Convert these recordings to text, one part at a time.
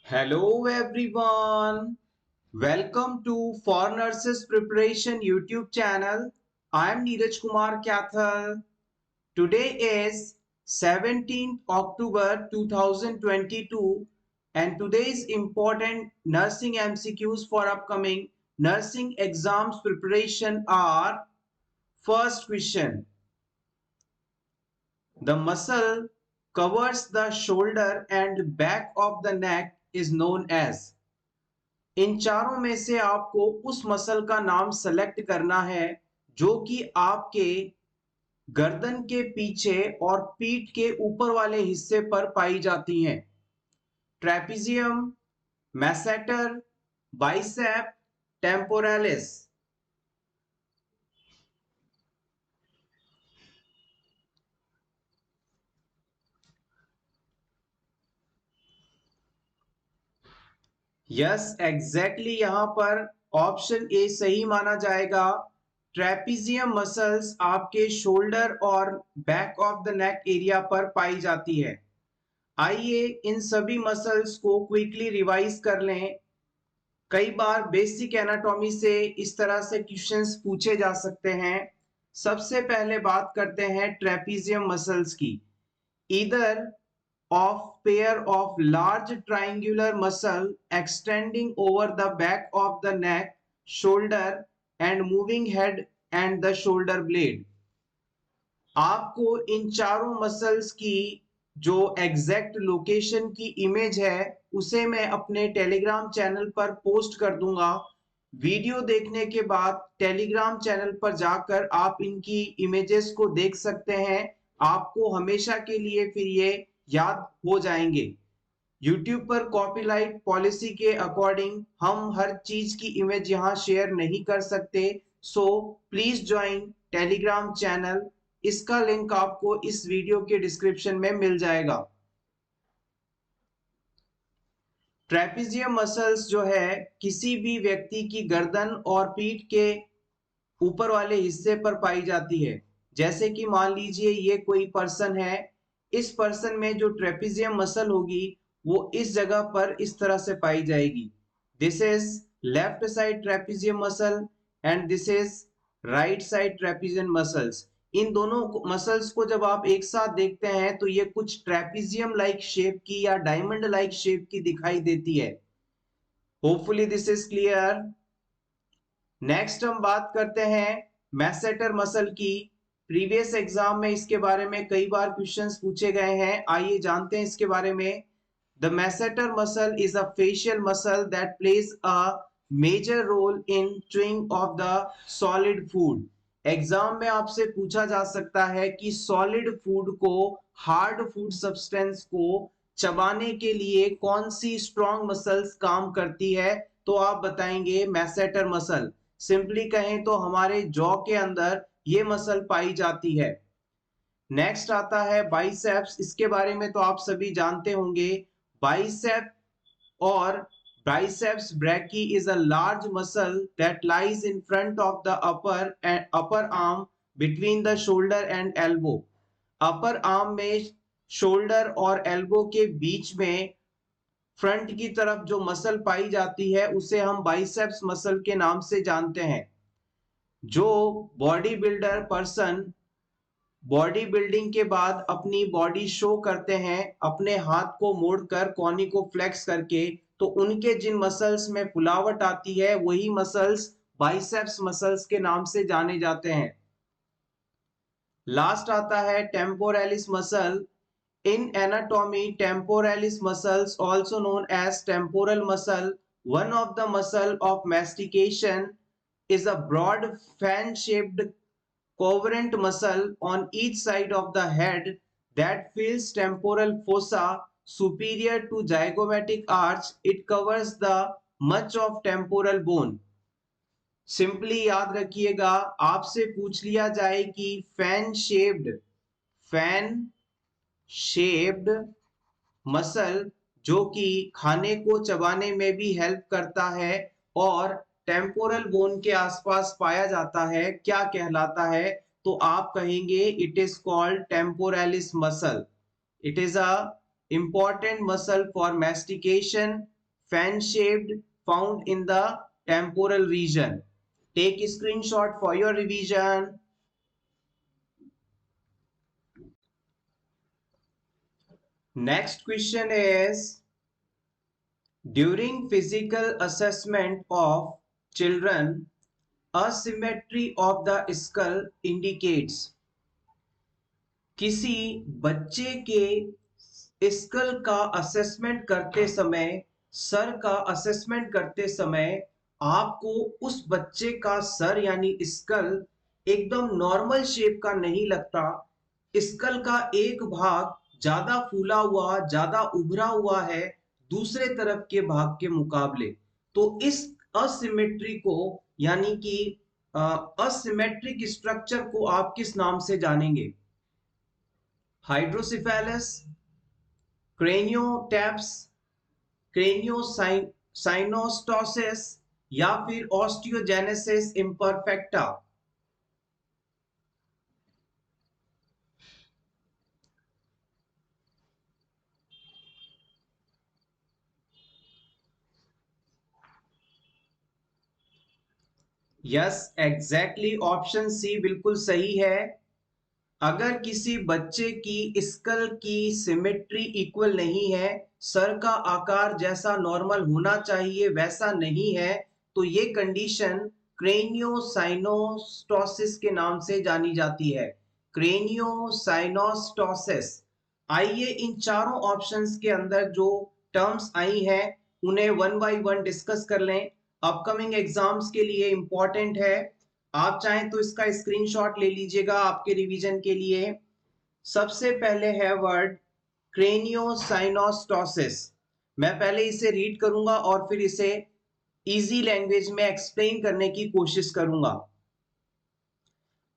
Hello everyone. Welcome to For Nurses Preparation YouTube channel. I am Neeraj Kumar Kathal. Today is 17th October 2022 and today's important nursing MCQs for upcoming nursing exams preparation are: first question. The muscle covers the shoulder and back of the neck is known as. इन चारों में से आपको उस muscle का नाम select करना है जो कि आपके गर्दन के पीछे और पीठ के ऊपर वाले हिस्से पर पाई जाती हैं। Trapezium, masseter, bicep, temporalis. Yes, exactly यहां पर ऑप्शन ए सही माना जाएगा। ट्रेपेजियम मसल्स आपके शोल्डर और back of the neck area पर पाई जाती है। आइए इन सभी मसल्स को क्विकली रिवाइज कर लें। कई बार बेसिक एनाटॉमी से इस तरह से क्वेश्चंस पूछे जा सकते हैं। सबसे पहले बात करते हैं ट्रेपेजियम मसल्स की। Either of pair of large triangular muscle extending over the back of the neck, shoulder and moving head and the shoulder blade. आपको इन चारों मसल्स की जो एग्जैक्ट लोकेशन की इमेज है उसे मैं अपने टेलीग्राम चैनल पर पोस्ट कर दूंगा। वीडियो देखने के बाद टेलीग्राम चैनल पर जाकर आप इनकी इमेजेस को देख सकते हैं। आपको हमेशा के लिए फिर ये याद हो जाएंगे। YouTube पर कॉपीराइट पॉलिसी के अकॉर्डिंग हम हर चीज की इमेज यहाँ शेयर नहीं कर सकते। So please join Telegram channel. इसका लिंक आपको इस वीडियो के डिस्क्रिप्शन में मिल जाएगा। ट्रेपेजियम मसल्स जो है किसी भी व्यक्ति की गर्दन और पीठ के ऊपर वाले हिस्से पर पाई जाती है। जैसे कि मान लीजिए ये कोई पर्सन है, इस पर्सन में जो ट्रेपेजियम मसल होगी वो इस जगह पर इस तरह से पाई जाएगी। This is left side trapezium muscle and this is right side trapezium muscles. इन दोनों मसल्स को जब आप एक साथ देखते हैं तो ये कुछ ट्रेपेजियम लाइक शेप की या डायमंड लाइक शेप की दिखाई देती है। Hopefully this is clear. Next हम बात करते हैं मैसेटर मसल की। प्रीवियस एग्जाम में इसके बारे में कई बार क्वेश्चंस पूछे गए हैं। आइए जानते हैं इसके बारे में। The masseter muscle is a facial muscle that plays a major role in chewing of the solid food. Exam में आपसे पूछा जा सकता है कि सॉलिड फूड को, हार्ड फूड सब्सटेंस को चबाने के लिए कौन सी स्ट्रॉन्ग मसल्स काम करती है, तो आप बताएंगे मैसेटर मसल। सिंपली कहें तो हमारे जॉ के अंदर ये मसल पाई जाती है। नेक्स्ट आता है बाइसेप्स। इसके बारे में तो आप सभी जानते होंगे। बाइसेप और biceps brachii is a large muscle that lies in front of the upper arm between the shoulder and elbow. Upper arm में शोल्डर और एल्बो के बीच में फ्रंट की तरफ जो मसल पाई जाती है उसे हम बाइसेप्स मसल के नाम से जानते हैं। जो body builder person body building के बाद अपनी बॉडी शो करते हैं अपने हाथ को मोड़कर, कॉनी को फ्लेक्स करके, तो उनके जिन मसल्स में फुलावट आती है वही मसल्स बाइसेप्स मसल्स के नाम से जाने जाते हैं। लास्ट आता है temporalis muscle. In anatomy temporalis muscles also known as temporal muscle, one of the muscle of mastication, is a broad fan shaped coherent muscle on each side of the head that fills temporal fossa superior to zygomatic arch. It covers the much of temporal bone. Simply याद रखिएगा, आपसे पूछ लिया जाए कि fan shaped muscle जो कि खाने को चबाने में भी हेल्प करता है और टेम्पोरल बोन के आसपास पाया जाता है, क्या कहलाता है, तो आप कहेंगे it is called temporalis muscle. It is a important muscle for mastication fan shaped found in the temporal region. Take a screenshot for your revision. Next question is, during physical assessment of children, asymmetry of the skull indicates. किसी बच्चे के school का assessment करते समय, sir का assessment करते समय आपको उस बच्चे का सर यानी स्कल एकदम नॉर्मल शेप का नहीं लगता। स्कल का एक भाग ज्यादा फूला हुआ, ज्यादा उभरा हुआ है दूसरे तरफ के भाग के मुकाबले। तो इस असिमेट्री को यानी कि असिमेट्रिक स्ट्रक्चर को आप किस नाम से जानेंगे? हाइड्रोसिफेलस, क्रेनियोटैप्स, क्रेनियोसाइनोस्टोसिस या फिर osteogenesis imperfecta. Yes, exactly option C बिल्कुल सही है। अगर किसी बच्चे की स्कल की सिमेट्री इक्वल नहीं है, सर का आकार जैसा नॉर्मल होना चाहिए वैसा नहीं है, तो ये कंडीशन क्रेनियोसाइनोस्टोसिस के नाम से जानी जाती है। क्रेनियोसाइनोस्टोसिस। आइए इन चारों ऑप्शंस के अंदर जो टर्म्स आई हैं उन्हें वन बाय वन डिस्कस कर लें। अपकमिंग एग्जाम्स के लिए इंपॉर्टेंट है। आप चाहें तो इसका स्क्रीनशॉट ले लीजिएगा आपके रिवीजन के लिए। सबसे पहले है वर्ड क्रेनियोसाइनोस्टोसिस। मैं पहले इसे रीड करूंगा और फिर इसे इजी लैंग्वेज में एक्सप्लेन करने की कोशिश करूंगा।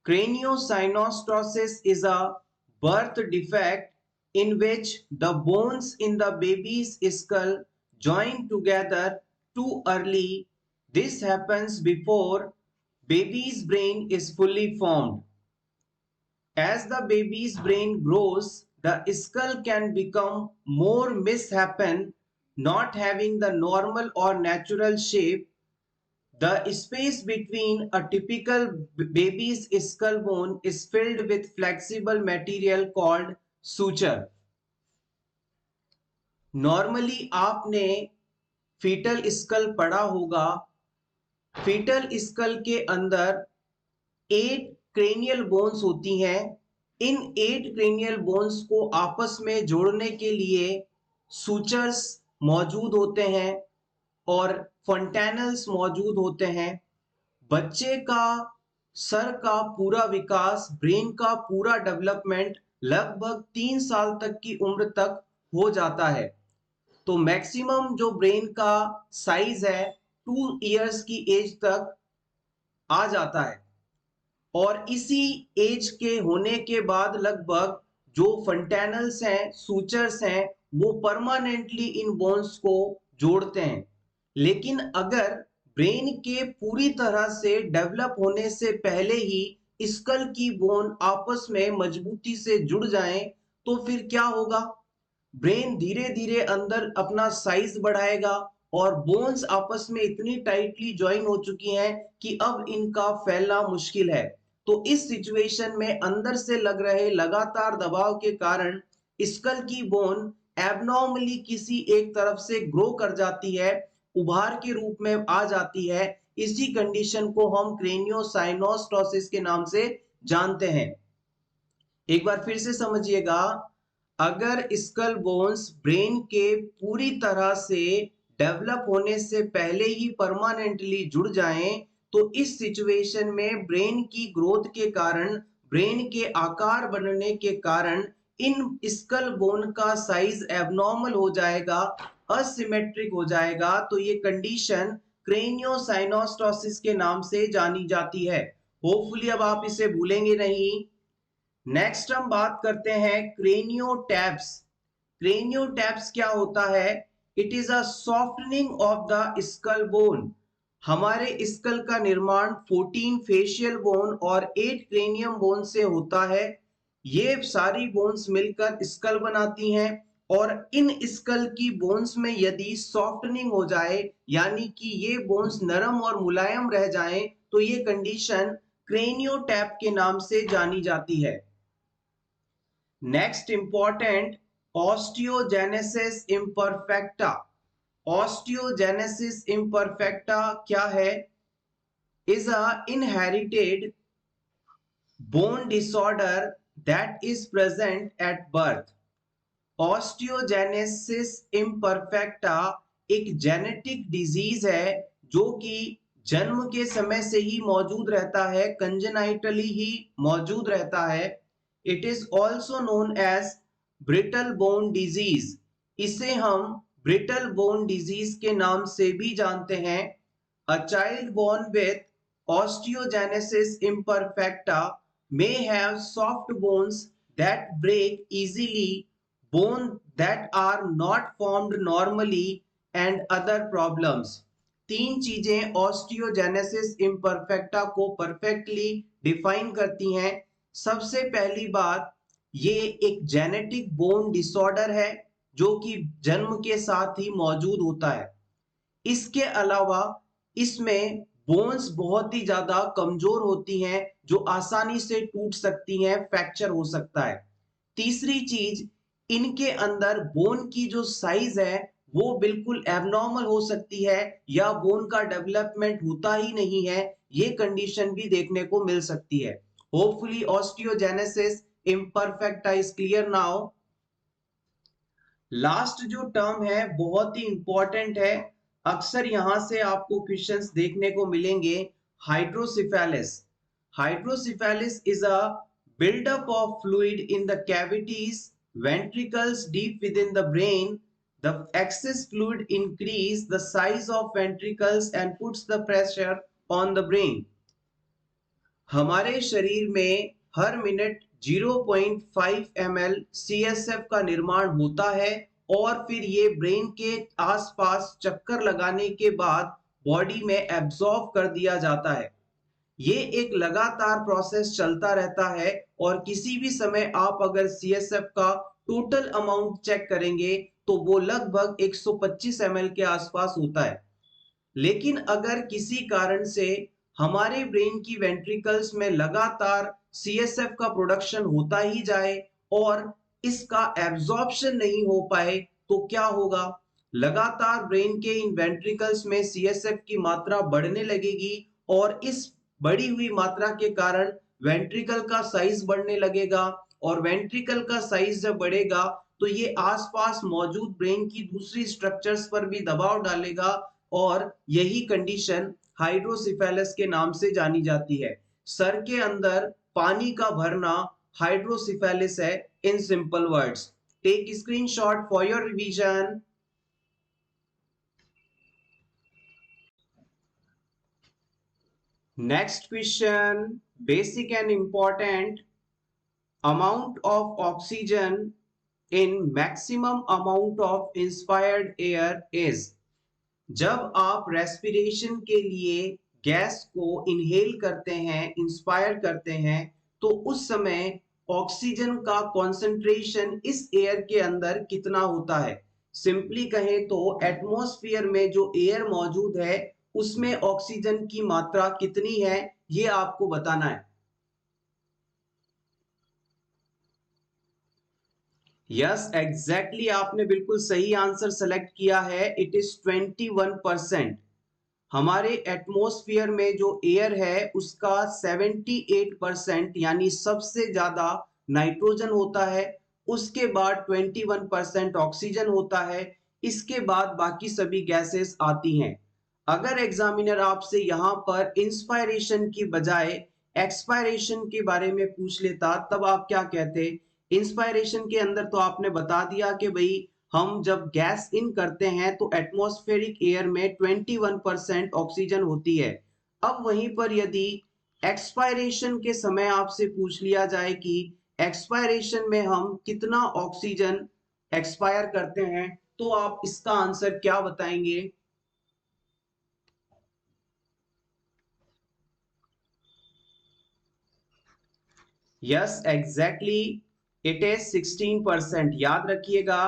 Craniosynostosis is a birth defect in which the bones in the baby's skull join together too early. This happens before baby's brain is fully formed. As the baby's brain grows, the skull can become more misshapen, not having the normal or natural shape. The space between a typical baby's skull bone is filled with flexible material called suture. Normally आपने fetal school पढ़ा होगा। Fetal school के अंदर 8 cranial bones होती हैं। इन 8 cranial bones को आपस में जोड़ने के लिए सूचर्स मौजूद होते हैं और फंटेनल्स मौजूद होते हैं। बच्चे का सर का पूरा विकास, ब्रेन का पूरा डेवलपमेंट लगभग 3 साल तक की उम्र तक हो जाता है। तो मैक्सिमम जो ब्रेन का साइज है 2 इयर्स की एज तक आ जाता है और इसी एज के होने के बाद लगभग जो फंटेनल्स हैं, सूचर्स हैं, वो परमानेंटली इन बोन्स को जोड़ते हैं। लेकिन अगर ब्रेन के पूरी तरह से डेवलप होने से पहले ही स्कल की बोन आपस में मजबूती से जुड़ जाएं, तो फिर क्या होगा? ब्रेन धीरे धीरे अंदर अपना साइज बढ़ाएगा और बोन्स आपस में इतनी टाइटली ज्वाइन हो चुकी हैं कि अब इनका फैलना मुश्किल है। तो इस सिचुएशन में अंदर से लग रहे लगातार दबाव के कारण स्कल की बोन एबनॉर्मली किसी एक तरफ से ग्रो कर जाती है, उभार के रूप में आ जाती है। इसी कंडीशन को हम क्रेनियोसाइनोस्टोसिस के नाम से जानते हैं। एक बार फिर से समझिएगा, अगर स्कल बोन्स ब्रेन के पूरी तरह से डेवलप होने से पहले ही परमानेंटली जुड़ जाएं, तो इस सिचुएशन में ब्रेन की ग्रोथ के कारण, ब्रेन के आकार बनने के कारण इन स्कल बोन का साइज एबनॉर्मल हो जाएगा, असिमेट्रिक हो जाएगा। तो ये कंडीशन क्रेनियोसाइनोस्टोसिस के नाम से जानी जाती है। होपफुली अब आप इसे भूलेंगे नहीं। नेक्स्ट हम बात करते हैं क्रेनियोटैप्स। क्रेनियोटैप्स क्या होता है? It is a softening of the skull bone. हमारे स्कल का निर्माण 14 फेशियल बोन और 8 क्रेनियम बोन से होता है। ये सारी बोन्स मिलकर स्कल बनाती हैं और इन स्कल की बोन्स में यदि सॉफ्टनिंग हो जाए यानी कि ये बोन्स नरम और मुलायम रह जाएं तो ये कंडीशन क्रेनियोटैप के नाम से जानी जाती है। Next important, osteogenesis imperfecta. Osteogenesis imperfecta क्या है? Is a inherited bone disorder that is present at birth. Osteogenesis imperfecta एक जेनेटिक डिजीज है जो कि जन्म के समय से ही मौजूद रहता है, कंजेनाइटली ही मौजूद रहता है। It is also known as brittle bone disease. इसे हम ब्रिटल बोन डिजीज के नाम से भी जानते हैं। A child born with osteogenesis imperfecta may have soft bones that break easily, bones that are not formed normally, and other problems. तीन चीजें ऑस्टियोजेनेसिस इम्परफेक्टा को परफेक्टली डिफाइन करती हैं। सबसे पहली बात, ये एक जेनेटिक बोन डिसऑर्डर है जो कि जन्म के साथ ही मौजूद होता है। इसके अलावा इसमें बोन्स बहुत ही ज्यादा कमजोर होती हैं जो आसानी से टूट सकती हैं, फ्रैक्चर हो सकता है। तीसरी चीज, इनके अंदर बोन की जो साइज है वो बिल्कुल एबनॉर्मल हो सकती है या बोन का डेवलपमेंट होता ही नहीं है, ये कंडीशन भी देखने को मिल सकती है। Hopefully osteogenesis imperfecta is clear now. Last जो टर्म है बहुत ही इंपॉर्टेंट है, अक्सर यहां से आपको क्वेश्चंस देखने को मिलेंगे। Hydrocephalus. Hydrocephalus is a buildup of fluid in the cavities, ventricles deep within the brain. The excess fluid increase the size of ventricles and puts the pressure on the brain. हमारे शरीर में हर minute 0.5 ml CSF का निर्माण होता है और फिर ये ब्रेन के आसपास चक्कर लगाने के बाद बॉडी में एब्जॉर्ब कर दिया जाता है। ये एक लगातार प्रोसेस चलता रहता है और किसी भी समय आप अगर CSF का टोटल अमाउंट चेक करेंगे तो वो लगभग 125 ml के आसपास होता है। लेकिन अगर किसी कारण से हमारे ब्रेन की वेंट्रिकल्स में लगातार CSF का प्रोडक्शन होता ही जाए और इसका एब्जॉर्प्शन नहीं हो पाए तो क्या होगा? लगातार ब्रेन के इन वेंट्रिकल्स में CSF की मात्रा बढ़ने लगेगी और इस बढ़ी हुई मात्रा के कारण वेंट्रिकल का साइज बढ़ने लगेगा और वेंट्रिकल का साइज जब बढ़ेगा तो ये आसपास मौजूद ब्रेन की दूसरी स्ट्रक्चर्स पर भी दबाव डालेगा और यही कंडीशन हाइड्रोसिफेलिस के नाम से जानी जाती है। सर के अंदर पानी का भरना हाइड्रोसिफेलिस है in simple words. Take screenshot for your revision. Next question, basic and important. Amount of oxygen in maximum amount of inspired air is। जब आप रेस्पिरेशन के लिए गैस को इनहेल करते हैं, इंस्पायर करते हैं, तो उस समय ऑक्सीजन का कॉन्सेंट्रेशन इस एयर के अंदर कितना होता है? सिंपली कहें तो एटमॉस्फेयर में जो एयर मौजूद है उसमें ऑक्सीजन की मात्रा कितनी है ये आपको बताना है। यस एग्जैक्टली, आपने बिल्कुल सही आंसर सेलेक्ट किया है। It is 21%। हमारे एटमॉस्फेयर में जो एयर है उसका 78% यानी सबसे ज्यादा नाइट्रोजन होता है, उसके बाद 21% ऑक्सीजन होता है, इसके बाद बाकी सभी गैसेस आती हैं। अगर एग्जामिनर आपसे यहाँ पर इंस्पायरेशन की बजाय एक्सपायरेशन के बारे में पूछ लेता तब आप क्या कहते? इंस्पायरेशन के अंदर तो आपने बता दिया कि भाई हम जब गैस इन करते हैं तो एटमॉस्फेरिक एयर में 21% ऑक्सीजन होती है। अब वहीं पर यदि एक्सपायरेशन के समय आपसे पूछ लिया जाए कि एक्सपायरेशन में हम कितना ऑक्सीजन एक्सपायर करते हैं तो आप इसका आंसर क्या बताएंगे? Yes exactly, it is 16%। याद रखिएगा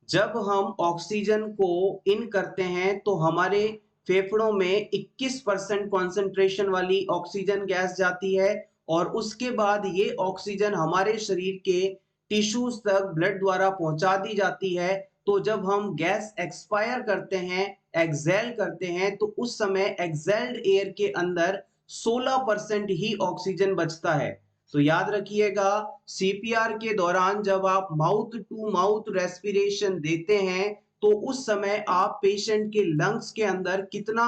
जब हम ऑक्सीजन को इन करते हैं तो हमारे फेफड़ों में 21% कॉन्सेंट्रेशन वाली ऑक्सीजन गैस जाती है और उसके बाद ये ऑक्सीजन हमारे शरीर के टिश्यूज तक ब्लड द्वारा पहुंचा दी जाती है। तो जब हम गैस एक्सपायर करते हैं, एक्सेल करते हैं, तो उस समय एक्सेल्ड एयर के अंदर 16% ही ऑक्सीजन बचता है। तो याद रखिएगा, सीपीआर के दौरान जब आप माउथ टू माउथ रेस्पिरेशन देते हैं तो उस समय आप पेशेंट के लंग्स के अंदर कितना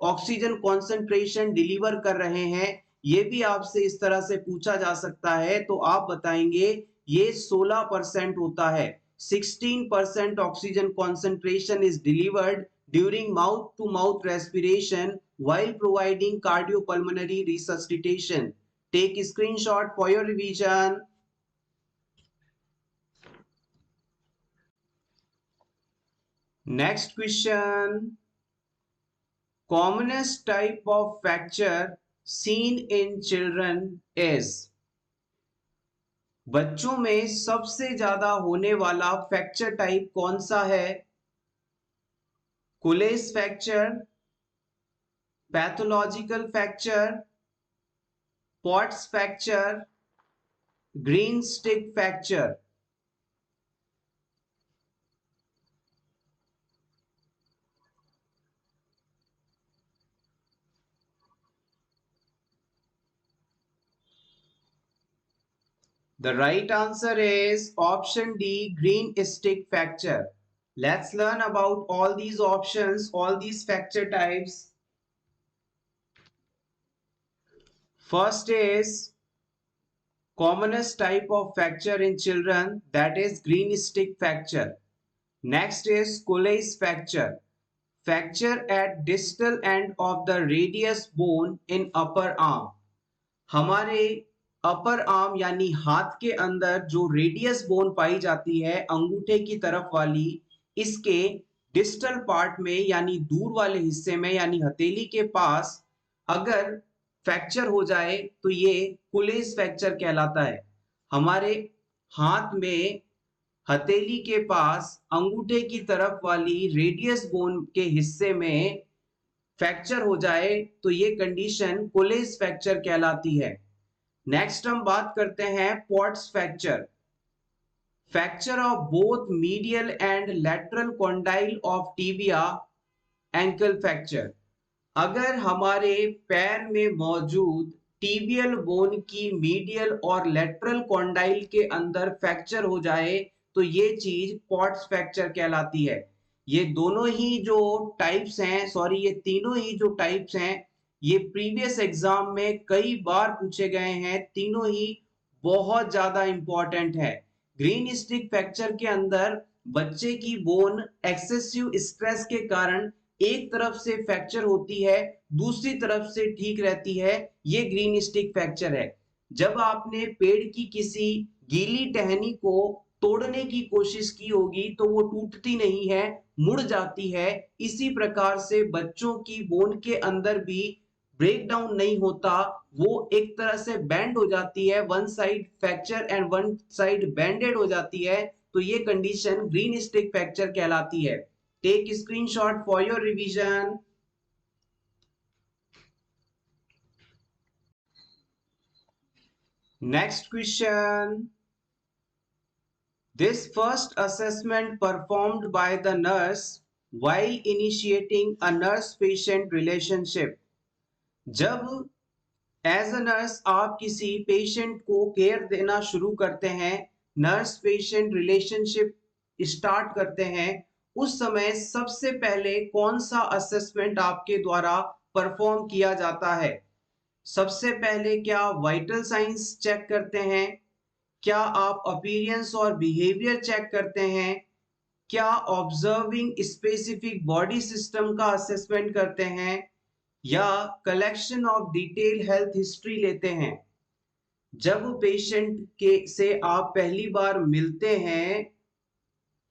ऑक्सीजन कॉन्सेंट्रेशन डिलीवर कर रहे हैं, ये भी आपसे इस तरह से पूछा जा सकता है। तो आप बताएंगे ये 16% होता है। 16% oxygen concentration is delivered during mouth to mouth respiration while providing cardiopulmonary resuscitation. Take a screenshot for your revision. Next question. Commonest type of fracture seen in children is. बच्चों में सबसे ज्यादा होने वाला फ्रैक्चर टाइप कौन सा है? Colles fracture, pathological fracture, Pott's fracture, greenstick fracture. The right answer is option D, green stick fracture. Let's learn about all these options, all these fracture types. First is commonest type of fracture in children, that is green stick fracture. Next is Colles fracture. Fracture at distal end of the radius bone in upper arm. हमारे upper arm यानी हाथ के अंदर जो radius bone पाई जाती है अंगूठे की तरफ वाली, इसके डिस्टल पार्ट में यानी दूर वाले हिस्से में यानी हथेली के पास अगर फ्रैक्चर हो जाए तो ये कुलेस फ्रैक्चर कहलाता है। हमारे हाथ में हथेली के पास अंगूठे की तरफ वाली रेडियस बोन के हिस्से में फ्रैक्चर हो जाए तो ये कंडीशन कुलेस फ्रैक्चर कहलाती है। नेक्स्ट हम बात करते हैं pots fracture. Fracture of both medial and lateral condyle of tibia, ankle fracture. अगर हमारे पैर में मौजूद टिबियल बोन की मीडियल और लैटरल कॉन्डाइल के अंदर फ्रैक्चर हो जाए तो ये चीज पॉट्स फ्रैक्चर कहलाती है। ये दोनों ही जो टाइप्स हैं, सॉरी ये तीनों ही जो टाइप्स हैं, ये प्रीवियस एग्जाम में कई बार पूछे गए हैं। तीनों ही बहुत ज्यादा इंपॉर्टेंट है। ग्रीन स्टिक फ्रैक्चर के अंदर बच्चे की बोन एक्सेसिव स्ट्रेस के कारण एक तरफ से फ्रैक्चर होती है, दूसरी तरफ से ठीक रहती है, ये ग्रीन स्टिक फ्रैक्चर है। जब आपने पेड़ की किसी गीली टहनी को तोड़ने की कोशिश की होगी तो वो टूटती नहीं है, मुड़ जाती है। इसी प्रकार से बच्चों की बोन के अंदर भी ब्रेक डाउन नहीं होता, वो एक तरह से बैंड हो जाती है, one side fracture and one side bended हो जाती है। तो ये कंडीशन ग्रीन स्टिक फ्रैक्चर कहलाती है। Take screenshot for your revision. Next question. This first assessment performed by the nurse while initiating a nurse-patient relationship. जब एज अ नर्स आप किसी पेशेंट को केयर देना शुरू करते हैं, नर्स पेशेंट रिलेशनशिप स्टार्ट करते हैं, उस समय सबसे पहले कौन सा असेसमेंट आपके द्वारा परफॉर्म किया जाता है? सबसे पहले क्या वाइटल साइंस चेक करते हैं? क्या आप अपीयरेंस और बिहेवियर चेक करते हैं? क्या ऑब्जर्विंग स्पेसिफिक बॉडी सिस्टम का असेसमेंट करते हैं? या collection of detail health history लेते हैं? जब पेशेंट के से आप पहली बार मिलते हैं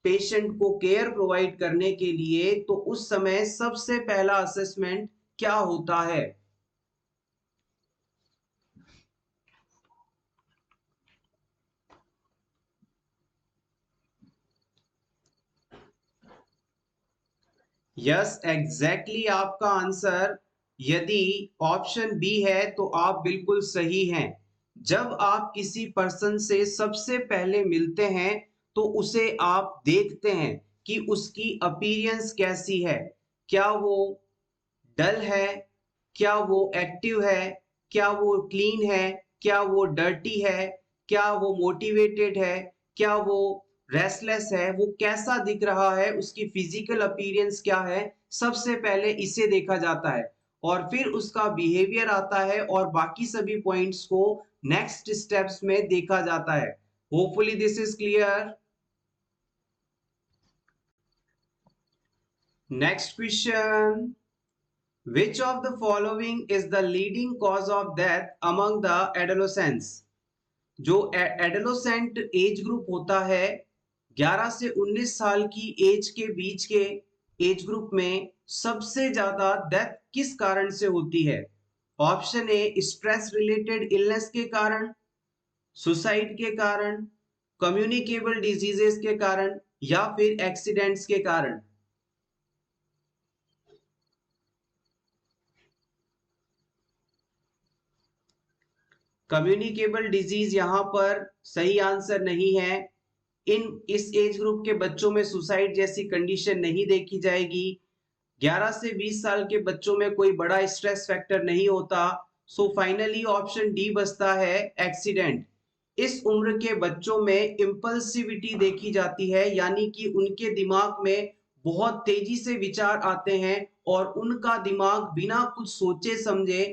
पेशेंट को केयर प्रोवाइड करने के लिए, तो उस समय सबसे पहला असेसमेंट क्या होता है? यस एग्जैक्टली आपका आंसर यदि ऑप्शन बी है तो आप बिल्कुल सही हैं। जब आप किसी पर्सन से सबसे पहले मिलते हैं तो उसे आप देखते हैं कि उसकी अपीयरेंस कैसी है। क्या वो डल है, क्या वो एक्टिव है, क्या वो क्लीन है, क्या वो डर्टी है, क्या वो मोटिवेटेड है, क्या वो रेस्टलेस है, वो कैसा दिख रहा है, उसकी फिजिकल अपीयरेंस क्या है, सबसे पहले इसे देखा जाता है और फिर उसका बिहेवियर आता है और बाकी सभी पॉइंट्स को नेक्स्ट स्टेप्स में देखा जाता है। Hopefully this is clear. Next question, which of the following is the leading cause of death among the adolescents? जो एडोलेसेंट एज ग्रुप होता है 11 से 19 साल की एज के बीच के एज ग्रुप में सबसे ज्यादा डेथ किस कारण से होती है? Option A stress related illness के कारण, सुसाइड के कारण, कम्युनिकेबल डिजीजेस के कारण या फिर एक्सीडेंट्स के कारण। कम्युनिकेबल डिजीज यहां पर सही आंसर नहीं है। इस एज ग्रुप के बच्चों में सुसाइड जैसी कंडीशन नहीं देखी जाएगी। 11 से 20 साल के बच्चों में कोई बड़ा स्ट्रेस फैक्टर नहीं होता। सो फाइनली ऑप्शन डी बचता है, एक्सीडेंट। इस उम्र के बच्चों में इम्पल्सिविटी देखी जाती है, यानी कि उनके दिमाग में बहुत तेजी से विचार आते हैं और उनका दिमाग बिना कुछ सोचे समझे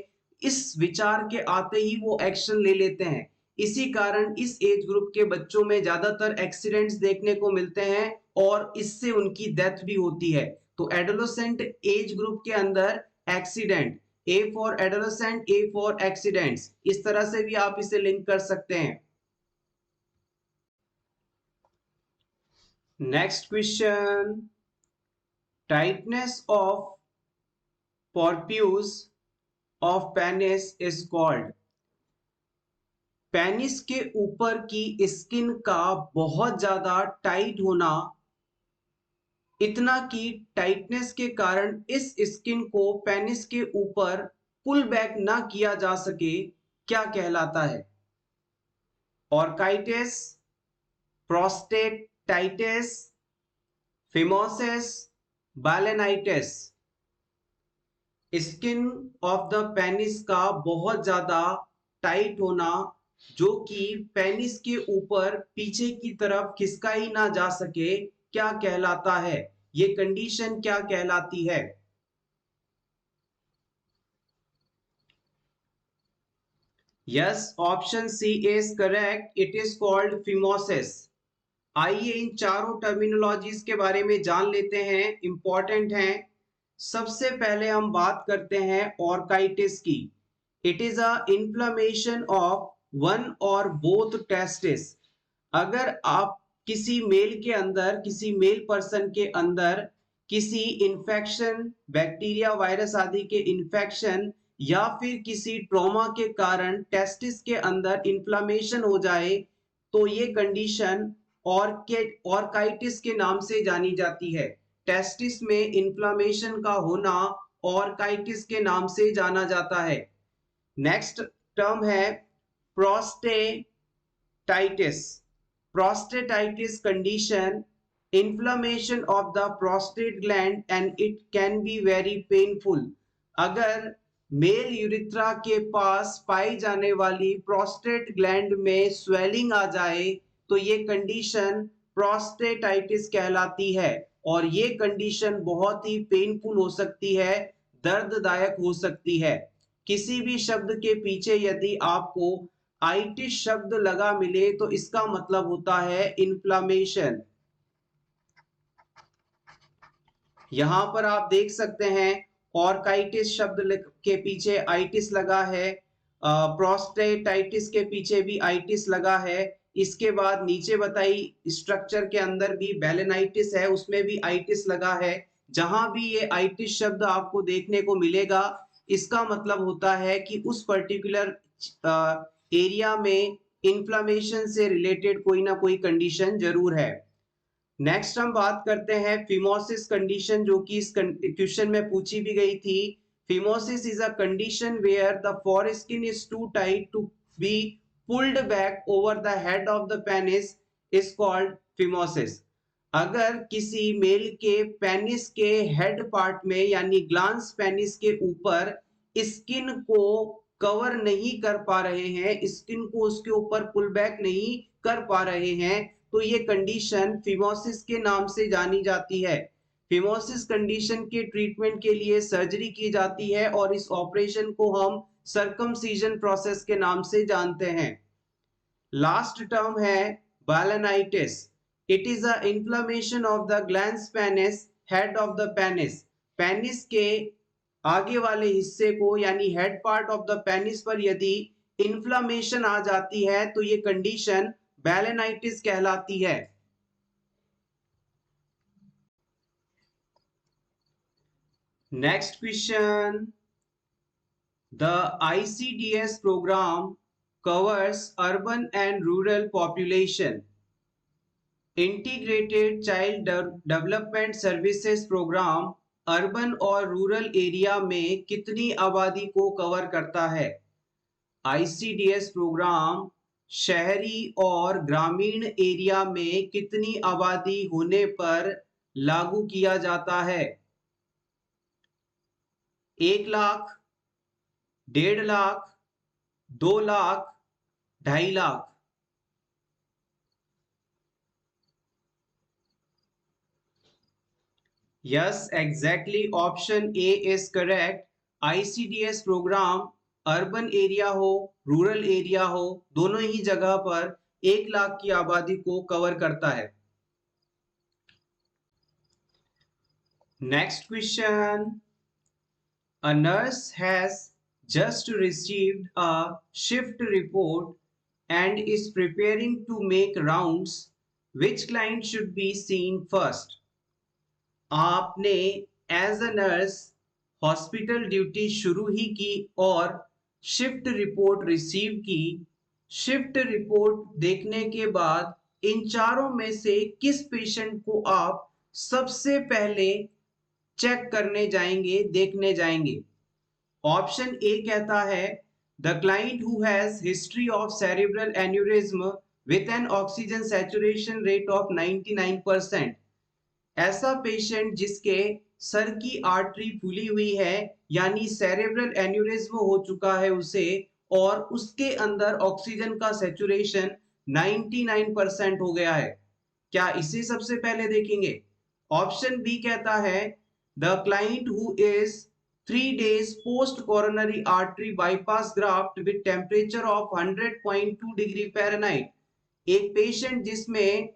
इस विचार के आते ही वो एक्शन ले लेते हैं। इसी कारण इस एज ग्रुप के बच्चों में ज्यादातर एक्सीडेंट्स देखने को मिलते हैं और इससे उनकी डेथ भी होती है। तो एडोलेसेंट एज ग्रुप के अंदर accident, A for adolescent, A for accidents, इस तरह से भी आप इसे लिंक कर सकते हैं। Next question, tightness of porpus of penis is called। Penis के ऊपर की स्किन का बहुत ज्यादा टाइट होना, इतना कि टाइटनेस के कारण इस स्किन को पेनिस के ऊपर पुल बैक ना किया जा सके, क्या कहलाता है? Orchitis, prostatitis, phimosis, balanitis. Skin of the penis का बहुत ज्यादा टाइट होना जो कि पेनिस के ऊपर पीछे की तरफ खिसका ही ना जा सके, क्या कहलाता है? ये कंडीशन क्या कहलाती है? Yes, option C is correct, it is called phimosis. आइए इन चारों टर्मिनोलॉजीज के बारे में जान लेते हैं, इंपॉर्टेंट हैं। सबसे पहले हम बात करते हैं ऑर्काइटिस की। It is a inflammation of one और बोथ टेस्टिस। अगर आप किसी मेल के अंदर, किसी मेल पर्सन के अंदर किसी इंफेक्शन, बैक्टीरिया, वायरस आदि के इंफेक्शन या फिर किसी ट्रॉमा के कारण टेस्टिस के अंदर इन्फ्लेमेशन हो जाए तो ये कंडीशन ऑर्काइटिस के नाम से जानी जाती है। टेस्टिस में इन्फ्लेमेशन का होना ऑर्काइटिस के नाम से जाना जाता है। नेक्स्ट टर्म है prostatitis. Prostatitis condition, inflammation of the prostate gland and it can be very painful. अगर मेल यूरिथ्रा के पास पाई जाने वाली प्रोस्टेट ग्लैंड में स्वेलिंग आ जाए तो ये कंडीशन प्रोस्टेटाइटिस कहलाती है और ये कंडीशन बहुत ही पेनफुल हो सकती है, दर्ददायक हो सकती है। किसी भी शब्द के पीछे यदि आपको आइटिस शब्द लगा मिले तो इसका मतलब होता है इन्फ्लामेशन। यहां पर आप देख सकते हैं ऑर्काइटिस शब्द के पीछे आइटिस लगा है, प्रोस्टेटाइटिस के पीछे भी आइटिस लगा है। इसके बाद नीचे बताई स्ट्रक्चर के अंदर भी बेलेनाइटिस है, उसमें भी आइटिस लगा है। जहां भी ये आइटिस शब्द आपको देखने को मिलेगा इसका मतलब होता है कि उस पर्टिकुलर एरिया में इन्फ्लेमेशन से रिलेटेड कोई ना कोई कंडीशन जरूर है। नेक्स्ट हम बात करते हैं फिमोसिस कंडीशन, जो कि इस क्वेश्चन में पूछी भी गई थी। Phimosis is a condition where the foreskin is too tight to be pulled back over the head of the penis is called phimosis। अगर किसी मेल के पेनिस के हेड पार्ट में यानी ग्लांस पेनिस के ऊपर स्किन को कवर नहीं कर पा रहे हैं, स्किन को उसके ऊपर पुल बैक नहीं कर पा रहे हैं, तो ये कंडीशन फिमोसिस के नाम से जानी जाती है। फिमोसिस कंडीशन के ट्रीटमेंट के लिए सर्जरी की जाती है और इस ऑपरेशन को हम सर्कमसीजन प्रोसेस के नाम से जानते हैं। लास्ट टर्म है balanitis. It is a inflammation of the glans penis head of the penis. Penis के आगे वाले हिस्से को यानी head part of the penis पर यदि इन्फ्लेमेशन आ जाती है तो ये कंडीशन बैलेनाइटिस कहलाती है। Next question, the ICDS programme covers urban and rural population. Integrated child development services programme urban और रूरल एरिया में कितनी आबादी को कवर करता है? ICDS प्रोग्राम शहरी और ग्रामीण एरिया में कितनी आबादी होने पर लागू किया जाता है? 1 lakh, 1.5 lakh, 2 lakh, 2.5 lakh. Yes, exactly option A is correct. ICDS programme urban area हो, रूरल एरिया हो, दोनों ही जगह पर 1 लाख की आबादी को कवर करता है। Next question, a nurse has just received a shift report and is preparing to make rounds. Which client should be seen first? आपने as a nurse hospital duty शुरू ही की और शिफ्ट रिपोर्ट रिसीव की। Shift report देखने के बाद इन चारों में से किस पेशेंट को आप सबसे पहले चेक करने जाएंगे, देखने जाएंगे? ऑप्शन ए कहता है the client who has history of cerebral aneurysm with an oxygen saturation rate of 99%। ऐसा पेशेंट जिसके सर की आर्टरी फूली हुई है यानी सेरेब्रल एन्यूरिज्म हो चुका है उसे, और उसके अंदर ऑक्सीजन का सैचुरेशन 99% हो गया है, क्या इसे सबसे पहले देखेंगे? ऑप्शन बी कहता है the client who is 3 days post coronary artery bypass graft with temperature of 100.2 degree Fahrenheit. एक पेशेंट जिसमें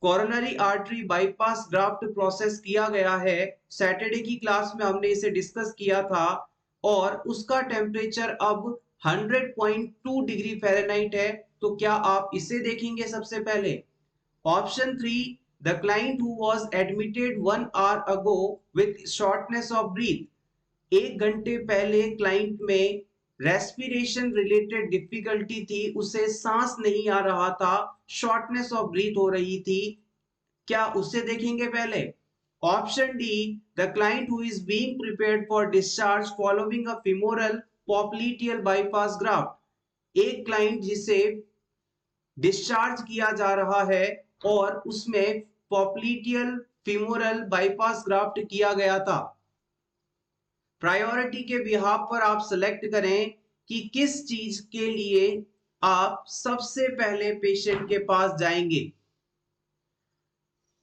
coronary artery bypass graft process किया गया है, सैटरडे की क्लास में हमने इसे डिस्कस किया था, और उसका टेम्परेचर अब 100.2 डिग्री फ़ारेनहाइट है, तो क्या आप इसे देखेंगे सबसे पहले? Option 3, the client who was admitted 1 hour ago with shortness of breath। 1 घंटे पहले क्लाइंट में रेस्पिरेशन रिलेटेड डिफिकल्टी थी, उसे सांस नहीं आ रहा था, शॉर्टनेस ऑफ ब्रीथ हो रही थी, क्या उसे देखेंगे पहले? Option D, the client who is being prepared for discharge following a femoral popliteal bypass graft. एक क्लाइंट जिसे डिस्चार्ज किया जा रहा है और उसमें पॉप्लिटियल फीमोरल बाईपास ग्राफ्ट किया गया था। प्रायोरिटी के बिहाफ पर आप सेलेक्ट करें कि किस चीज के लिए आप सबसे पहले पेशेंट के पास जाएंगे।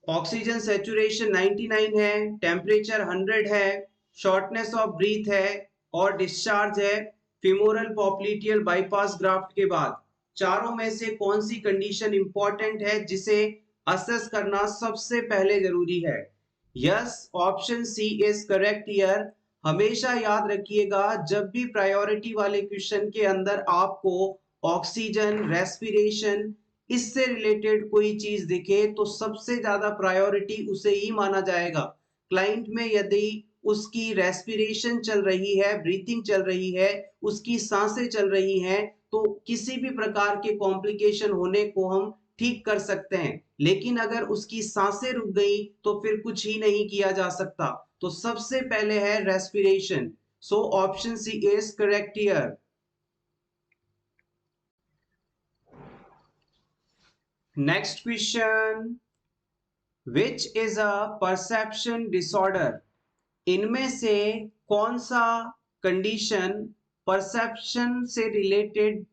ऑक्सीजन सैचुरेशन 99 है, टेम्परेचर 100 है, शॉर्टनेस ऑफ ब्रीथ है और डिस्चार्ज है फीमोरल पॉप्लिटियल बाईपास ग्राफ्ट के बाद। चारों में से कौन सी कंडीशन इंपॉर्टेंट है जिसे असेस करना सबसे पहले जरूरी है? Yes, option C is correct here. हमेशा याद रखिएगा, जब भी प्रायोरिटी वाले क्वेश्चन के अंदर आपको ऑक्सीजन, रेस्पिरेशन, इससे रिलेटेड कोई चीज दिखे तो सबसे ज्यादा प्रायोरिटी उसे ही माना जाएगा। क्लाइंट में यदि उसकी रेस्पिरेशन चल रही है, ब्रीथिंग चल रही है, उसकी सांसें चल रही हैं, तो किसी भी प्रकार के कॉम्प्लिकेशन होने को हम ठीक कर सकते हैं, लेकिन अगर उसकी सांसें रुक गई तो फिर कुछ ही नहीं किया जा सकता। तो सबसे पहले है respiration. So option C is correct here. Next question, which is a perception disorder? इनमें से कौन सा कंडीशन परसेप्शन से रिलेटेड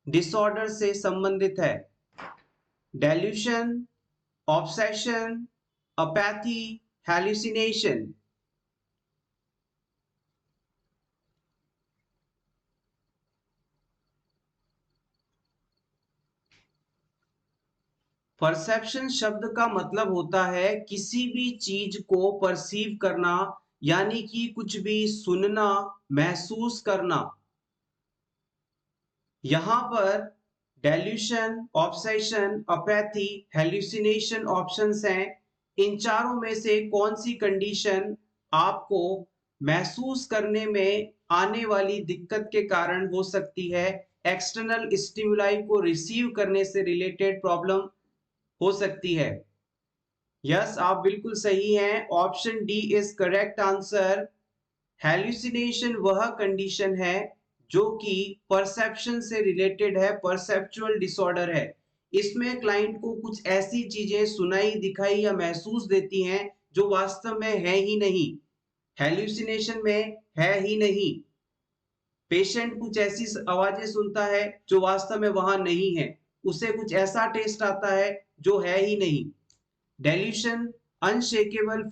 डिसऑर्डर से संबंधित है? Delusion, obsession, apathy, hallucination. Perception शब्द का मतलब होता है किसी भी चीज को परसीव करना, यानी कि कुछ भी सुनना, महसूस करना। यहां पर dilution, obsession, apathy, hallucination options हैं। इन चारों में से कौन सी कंडीशन आपको महसूस करने में आने वाली दिक्कत के कारण हो सकती है? एक्सटर्नल स्टिमुलाई को रिसीव करने से रिलेटेड प्रॉब्लम हो सकती है। यस, आप बिल्कुल सही हैं। Option D is correct answer. Hallucination वह कंडीशन है जो कि परसेप्शन से रिलेटेड है, परसेप्चुअल डिसऑर्डर है। इसमें क्लाइंट को कुछ ऐसी चीजें सुनाई, दिखाई या महसूस देती हैं जो वास्तव में है ही नहीं, हैल्यूसिनेशन में है ही नहीं। पेशेंट कुछ ऐसी आवाजें सुनता है जो वास्तव में वहां नहीं है, उसे कुछ ऐसा टेस्ट आता है जो है ही नहीं। Delusion unshakeable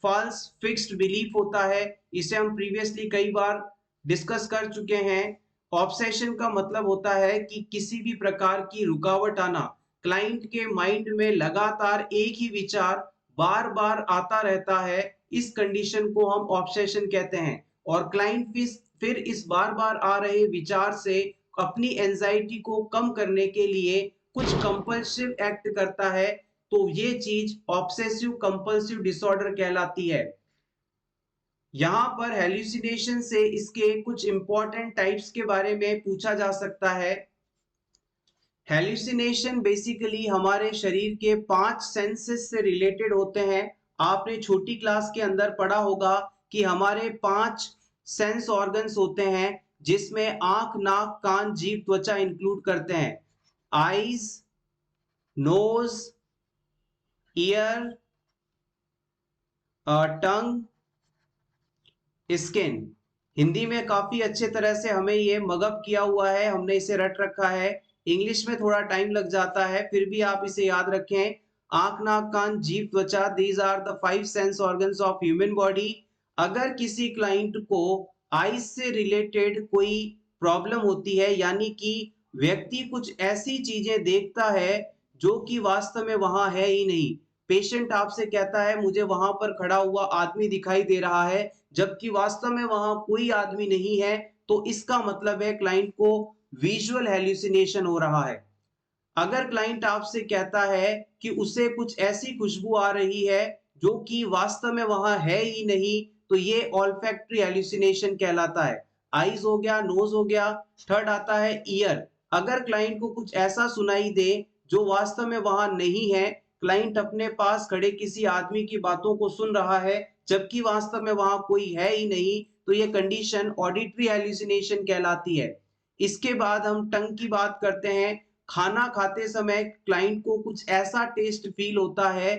false fixed belief होता है, इसे हम प्रीवियसली कई बार डिस्कस कर चुके हैं। ऑब्सेशन का मतलब होता है कि किसी भी प्रकार की रुकावट आना, क्लाइंट के माइंड में लगातार एक ही विचार बार बार आता रहता है, इस कंडीशन को हम ऑब्सेशन कहते हैं। और क्लाइंट फिर इस बार बार आ रहे विचार से अपनी एंजाइटी को कम करने के लिए कुछ कंपल्सिव एक्ट करता है, तो ये चीज ऑब्सेसिव कंपल्सिव डिसऑर्डर कहलाती है। यहां पर हेल्यूसिनेशन से इसके कुछ इंपॉर्टेंट टाइप्स के बारे में पूछा जा सकता है। हेल्यूसिनेशन बेसिकली हमारे शरीर के 5 सेंसेस से रिलेटेड होते हैं। आपने छोटी क्लास के अंदर पढ़ा होगा कि हमारे 5 सेंस ऑर्गन्स होते हैं, जिसमें आंख, नाक, कान, जीभ, त्वचा इंक्लूड करते हैं। आईज, नोज, ईयर, टंग, स्किन। हिंदी में काफी अच्छे तरह से हमें ये मगअप किया हुआ है, हमने इसे रट रखा है। इंग्लिश में थोड़ा टाइम लग जाता है, फिर भी आप इसे याद रखें। आंख, नाक, कान, जीभ, त्वचा, these are the 5 sense organs of human body. अगर किसी क्लाइंट को आईज से रिलेटेड कोई प्रॉब्लम होती है, यानी कि व्यक्ति कुछ ऐसी चीजें देखता है जो कि वास्तव में वहां है ही नहीं। पेशेंट आपसे कहता है मुझे वहां पर खड़ा हुआ आदमी दिखाई दे रहा है, जबकि वास्तव में वहां कोई आदमी नहीं है, तो इसका मतलब है क्लाइंट को विजुअल हेल्यूसिनेशन हो रहा है। अगर क्लाइंट आपसे कहता है कि उसे कुछ ऐसी खुशबू आ रही है जो कि वास्तव में वहां है ही नहीं, तो ये ऑल्फैक्टरी हेल्यूसिनेशन कहलाता है। आईज हो गया, नोज हो गया। थर्ड आता है ईयर। अगर क्लाइंट को कुछ ऐसा सुनाई दे जो वास्तव में वहां नहीं है, क्लाइंट अपने पास खड़े किसी आदमी की बातों को सुन रहा है जबकि वास्तव में वहां कोई है ही नहीं, तो ये कंडीशन ऑडिटरी हेल्यूसिनेशन कहलाती है। इसके बाद हम टंग की बात करते हैं। खाना खाते समय क्लाइंट को कुछ ऐसा टेस्ट फील होता है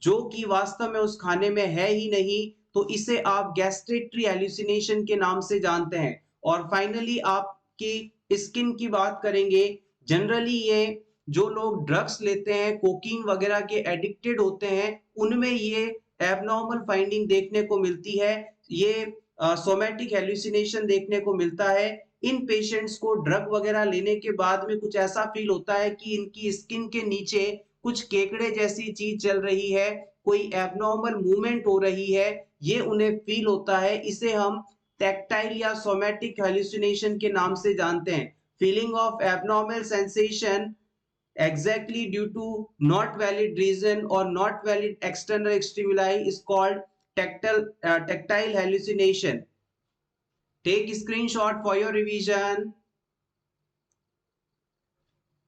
जो कि वास्तव में उस खाने में है ही नहीं, तो इसे आप गैस्ट्रेटरी हेल्यूसिनेशन के नाम से जानते हैं। और फाइनली आपकी स्किन की बात करेंगे। जनरली ये जो लोग ड्रग्स लेते हैं, कोकीन वगैरह के एडिक्टेड होते हैं, उनमें ये एबनॉर्मल फाइंडिंग देखने को मिलती है। ये सोमैटिक हेल्यूसिनेशन देखने को मिलता है। इन पेशेंट्स को ड्रग वगैरह लेने के बाद में कुछ ऐसा फील होता है कि इनकी स्किन के नीचे कुछ केकड़े जैसी चीज चल रही है, कोई एबनॉर्मल मूवमेंट हो रही है, ये उन्हें फील होता है। इसे हम टैक्टाइल या सोमैटिक हेल्यूसिनेशन के नाम से जानते हैं। Feeling of abnormal sensation exactly due to not valid reason or not valid external stimuli is called tactile hallucination. Take screenshot for your revision.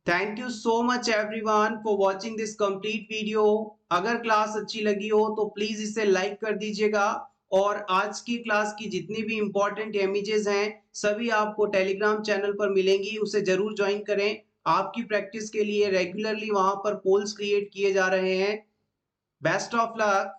Thank you so much everyone for watching this complete video. अगर class अच्छी लगी हो तो please इसे like कर दीजिएगा और आज की क्लास की जितनी भी इंपॉर्टेंट इमेजेस हैं सभी आपको टेलीग्राम चैनल पर मिलेंगी, उसे जरूर ज्वाइन करें। आपकी प्रैक्टिस के लिए रेगुलरली वहां पर पोल्स क्रिएट किए जा रहे हैं। Best of luck.